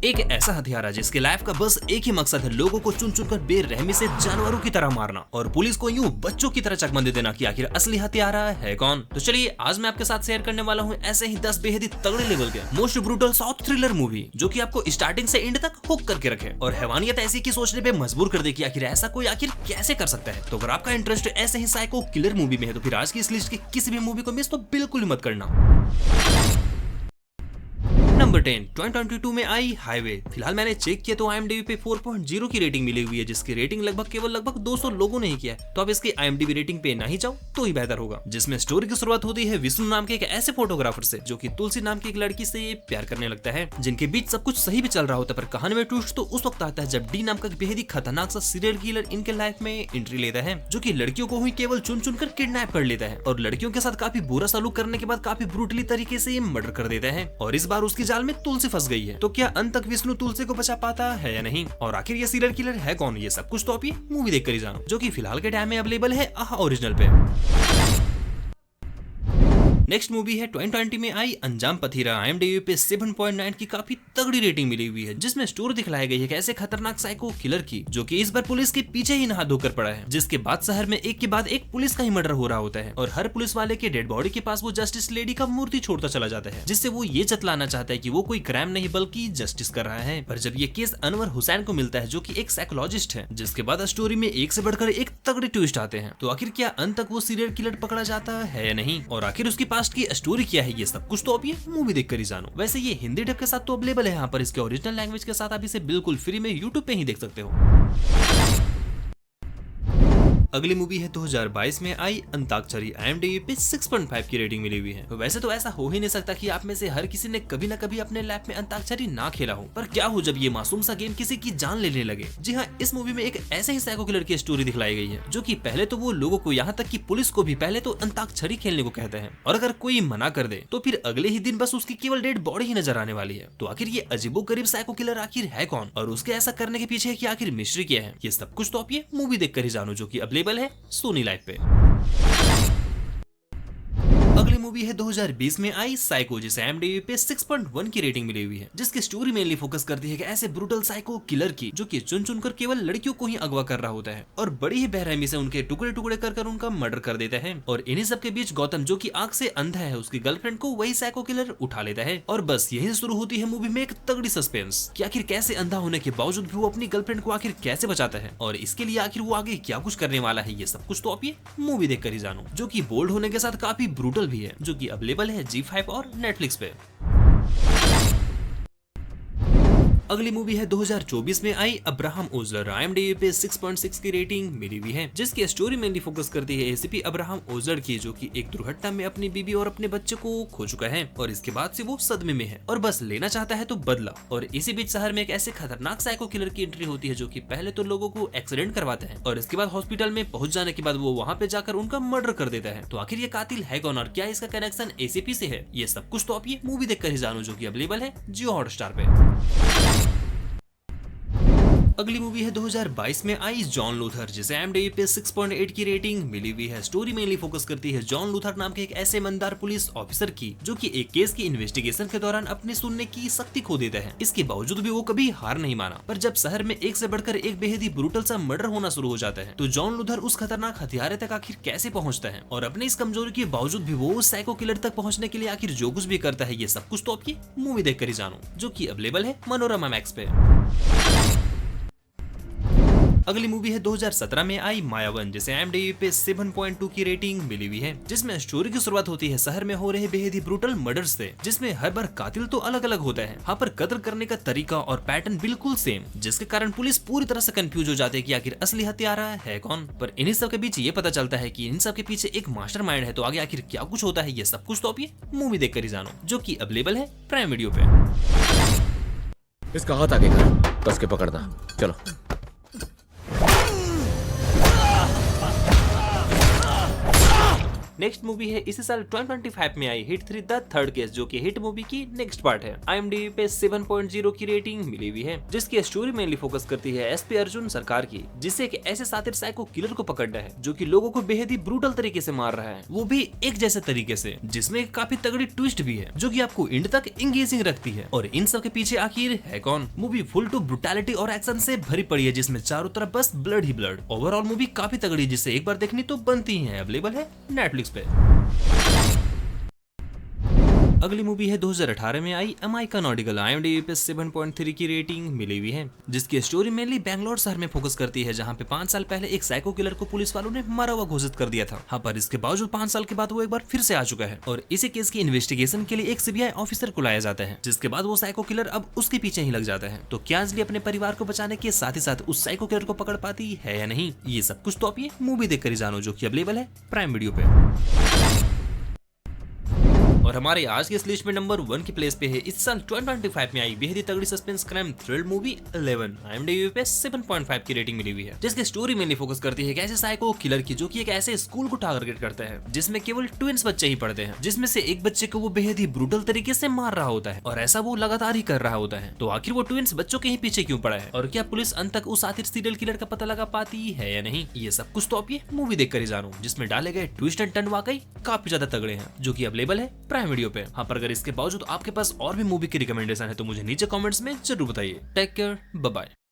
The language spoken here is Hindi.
एक ऐसा हथियार है जिसके लाइफ का बस एक ही मकसद है, लोगों को चुन चुन कर बेरहमी से जानवरों की तरह मारना और पुलिस को यूं बच्चों की तरह चकमा दे देना कि आखिर असली हथियार है कौन। तो चलिए आज मैं आपके साथ शेयर करने वाला हूँ ऐसे ही 10 बेहद ही तगड़े लेवल के most brutal south thriller movie जो कि आपको स्टार्टिंग से एंड तक हुक करके रखे और हैवानियत ऐसी की सोचने पे मजबूर कर दे कि आखिर ऐसा कोई आखिर कैसे कर सकता है। तो अगर आपका इंटरेस्ट ऐसे ही साइको किलर मूवी में है तो फिर आज की इस लिस्ट की किसी भी मूवी को मिस तो बिल्कुल ही मत करना। नंबर 10 2022 में आई हाईवे। फिलहाल मैंने चेक किया तो IMDb पे 4.0 की रेटिंग मिली हुई है जिसकी रेटिंग लगभग 200 लोगों ने ही किया है। तो आप इसकी IMDb रेटिंग पे ना ही जाओ तो ही बेहतर होगा। जिसमें स्टोरी की शुरुआत होती है विष्णु नाम के एक ऐसे फोटोग्राफर से जो कि तुलसी नाम की एक लड़की से प्यार करने लगता है, जिनके बीच सब कुछ सही भी चल रहा होता है। पर कहानी में ट्विस्ट तो उस वक्त आता है जब डी नाम का बेहद ही खतरनाक सा सीरियल किलर इनके लाइफ में एंट्री लेता है, जो कि लड़कियों को ही केवल चुन चुन कर किडनैप कर लेता है और लड़कियों के साथ काफी बुरा सलूक करने के बाद काफी ब्रूटली तरीके से मर्डर कर देता है। और इस बार उसकी जाल में तुलसी फंस गई है। तो क्या अंत तक विष्णु तुलसी को बचा पाता है या नहीं, और आखिर ये सीरियल किलर है कौन, ये सब कुछ तो आप ये मूवी देखकर ही जानो, जो कि फिलहाल के टाइम में अवेलेबल है आहा ओरिजिनल पे। नेक्स्ट मूवी है 2020 में आई अंजाम पथीरा। IMDb पे 7.9 की काफी तगड़ी रेटिंग मिली हुई है, जिसमें स्टोरी दिखलाई गई है कि ऐसे खतरनाक साइको किलर की जो कि इस बार पुलिस के पीछे ही नहा धोकर पड़ा है, जिसके बाद शहर में एक के बाद एक पुलिस का ही मर्डर हो रहा होता है और हर पुलिस वाले के डेड बॉडी के पास वो जस्टिस लेडी का मूर्ति छोड़ता चला जाता है, जिससे वो ये जतलाना चाहता है कि वो कोई क्राइम नहीं बल्कि जस्टिस कर रहा है। पर जब ये केस अनवर हुसैन को मिलता है जो कि एक साइकोलॉजिस्ट है, जिसके बाद स्टोरी में एक से बढ़कर एक तगड़े ट्विस्ट आते हैं। तो आखिर क्या अंत तक वो सीरियल किलर पकड़ा जाता है या नहीं, और आखिर उसकी पास्ट की स्टोरी क्या है, ये सब कुछ तो आप ये मूवी देखकर ही जानो। वैसे ये हिंदी डब के साथ तो अवेलेबल है यहाँ पर, इसके ओरिजिनल लैंग्वेज के साथ आप इसे बिल्कुल फ्री में यूट्यूब पे ही देख सकते हो। अगली मूवी है 2022 में आई अंताक्षरी। IMDb पे 6.5 की रेटिंग मिली हुई है। वैसे तो ऐसा हो ही नहीं सकता कि आप में से हर किसी ने कभी ना कभी अपने लाइफ में अंताक्षरी ना खेला हो, पर क्या हो जब ये मासूम सा गेम किसी की जान लेने लगे। जी हाँ, इस मूवी में एक ऐसे ही साइको किलर की स्टोरी दिखलाई गई है जो कि पहले तो वो लोगों को यहाँ तक कि पुलिस को भी पहले तो अंताक्षरी खेलने को कहते हैं, और अगर कोई मना कर दे तो फिर अगले ही दिन बस उसकी केवल डेड बॉडी ही नजर आने वाली है। तो आखिर ये अजीबोगरीब साइको किलर आखिर है कौन, और उसके ऐसा करने के पीछे की आखिर मिस्ट्री क्या है, ये सब कुछ तो आप ये मूवी देखकर ही जानो, जो कि अवेलेबल है सोनी लाइव पे। अगली मूवी है 2020 में आई साइको, जिसे IMDb पे 6.1 की रेटिंग मिली हुई है, जिसकी स्टोरी मेनली फोकस करती है कि ऐसे ब्रूटल साइको किलर की जो कि चुन चुन कर केवल लड़कियों को ही अगवा कर रहा होता है और बड़ी ही बेरहमी से उनके टुकड़े टुकड़े कर उनका मर्डर कर देता है। और इन्हीं सब के बीच गौतम जो कि आंख से अंधा है, उसकी गर्लफ्रेंड को वही साइको किलर उठा लेता है। और बस यही शुरू होती है मूवी में एक तगड़ी सस्पेंस कि आखिर कैसे अंधा होने के बावजूद भी वो अपनी गर्लफ्रेंड को आखिर कैसे बचाता है, और इसके लिए आखिर वो आगे क्या कुछ करने वाला है, ये सब कुछ तो आप ये मूवी देखकर ही जानो, जो कि बोल्ड होने के साथ काफी ब्रूटल भी है, जो कि अवेलेबल है G5 और नेटफ्लिक्स पे। अगली मूवी है 2024 में आई अब्राहम ओजलर। IMDb पे 6.6 की रेटिंग मिली हुई है, जिसकी स्टोरी मेनली फोकस करती है ACP अब्राहम ओजलर की, जो कि एक दुर्घटना में अपनी बीबी और अपने बच्चे को खो चुका है और इसके बाद से वो सदमे में है और बस लेना चाहता है तो बदला। और इसी बीच शहर में एक ऐसे खतरनाक साइको किलर की एंट्री होती है जो कि पहले तो लोगों को एक्सीडेंट करवाता है और इसके बाद हॉस्पिटल में पहुंच जाने के बाद वो वहाँ पे जाकर उनका मर्डर कर देता है। तो आखिर ये कातिल है कौन और क्या इसका कनेक्शन ACP से है, ये सब कुछ तो आप ये मूवी देखकर ही जानो, जो कि अवेलेबल है जियो हॉटस्टार पे। अगली मूवी है 2022 में आई जॉन लूथर, जिसे IMDb पे 6.8 की रेटिंग मिली हुई है। स्टोरी मेनली फोकस करती है जॉन लूथर नाम के एक ऐसे ईमानदार पुलिस ऑफिसर की जो कि एक केस की इन्वेस्टिगेशन के दौरान अपने सुनने की शक्ति खो देता है। इसके बावजूद भी वो कभी हार नहीं माना, पर जब शहर में एक से बढ़कर एक बेहद ही ब्रूटल सा मर्डर होना शुरू हो जाता है तो जॉन लूथर उस खतरनाक हथियारे तक आखिर कैसे पहुंचता है, और अपनी इस कमजोरी के बावजूद भी वो उस साइको किलर तक पहुंचने के लिए आखिर जो कुछ भी करता है, ये सब कुछ तो आपकी मूवी देखकर ही जानो, जो कि अवेलेबल है मनोरमा मैक्स पे। अगली मूवी है 2017 में आई मायावन, जिसे IMDb पे 7.2 की रेटिंग मिली हुई है, जिसमें स्टोरी की शुरुआत होती है शहर में हो रहे बेहद ही ब्रूटल मर्डर से, जिसमें हर बार कातिल तो अलग अलग होता है, यहाँ पर कत्ल करने का तरीका और पैटर्न बिल्कुल सेम, जिसके कारण पुलिस पूरी तरह से कंफ्यूज हो जाती है कि आखिर असली हत्यारा है कौन। पर इन्हीं सब के बीच ये पता चलता है कि इन सब के पीछे एक मास्टरमाइंड है, तो आगे आखिर क्या कुछ होता है, ये सब कुछ तो आप ये मूवी देखकर ही जानो, जो कि अवेलेबल है प्राइम वीडियो पे। इसका हाथ आगे कर, कस के पकड़ना, चलो। नेक्स्ट मूवी है इसी साल 2025 में I hit 3 the third case, जो कि हिट मूवी की नेक्स्ट पार्ट है। IMDb पे 7.0 की रेटिंग मिली हुई है, जिसकी स्टोरी मेनली फोकस करती है SP अर्जुन सरकार की, जिससे एक ऐसे सातिर साइको किलर को पकड़ना है जो कि लोगों को बेहद ही ब्रूटल तरीके से मार रहा है, वो भी एक जैसे तरीके से, जिसमें काफी तगड़ी ट्विस्ट भी है जो कि आपको एंड तक एंगेजिंग रखती है। और इन सब के पीछे आखिर है कौन? मूवी फुल टू ब्रुटैलिटी और एक्शन से भरी पड़ी है, जिसमें चारों तरफ बस ब्लड ही ब्लड। ओवरऑल मूवी काफी तगड़ी, जिससे एक बार देखनी तो बनती है। अवेलेबल है नेटफ्लिक्स पे। अगली मूवी है 2018 में आई अमाइका नॉटिकल। IMDb पे 7.3 की रेटिंग मिली हुई है, जिसकी स्टोरी मेनली बैंगलोर शहर में फोकस करती है, जहां पे 5 साल पहले एक साइको किलर को पुलिस वालों ने मरा हुआ घोषित कर दिया था। हाँ, पर इसके बावजूद 5 साल के बाद वो एक बार फिर से आ चुका है और इसी केस की इन्वेस्टिगेशन के लिए एक CBI ऑफिसर को लाया जाता है, जिसके बाद वो साइको किलर अब उसके पीछे ही लग जाता है। तो क्या अंजलि अपने परिवार को बचाने के साथ ही साथ उस साइको किलर को पकड़ पाती है या नहीं, ये सब कुछ तो आप ये मूवी देखकर ही जानो, जो कि अवेलेबल है प्राइम वीडियो पे। और हमारे आज के इस लिस्ट में नंबर 1 की प्लेस पे है इस साल 2025 में आई बेहद ही तगड़ी suspense crime thrill movie 11। IMDb पे 7.5 की रेटिंग मिली हुई है, जिसकी स्टोरी मेनली फोकस करती है एक ऐसे साइको किलर की जो कि एक ऐसे स्कूल को टारगेट करता है जिसमें केवल ट्विंस बच्चे ही पढ़ते हैं, जिसमें से एक बच्चे को वो बेहद ही ब्रूटल तरीके से मार रहा होता है और ऐसा वो लगातार ही कर रहा होता है। तो आखिर वो ट्विंस बच्चों के ही पीछे क्यों पड़ा है और क्या पुलिस अंत तक उस आखिर सीरियल किलर का पता लगा पाती है या नहीं, ये सब कुछ तो आप ये मूवी देखकर ही जानो, जिसमें डाले गए ट्विस्ट एंड टर्न वाकई काफी ज्यादा तगड़े हैं, जो कि अवेलेबल है प्राइम वीडियो पे। हाँ, पर अगर इसके बावजूद आपके पास और भी मूवी की रिकमेंडेशन है तो मुझे नीचे कमेंट्स में जरूर बताइए। Take care, bye bye.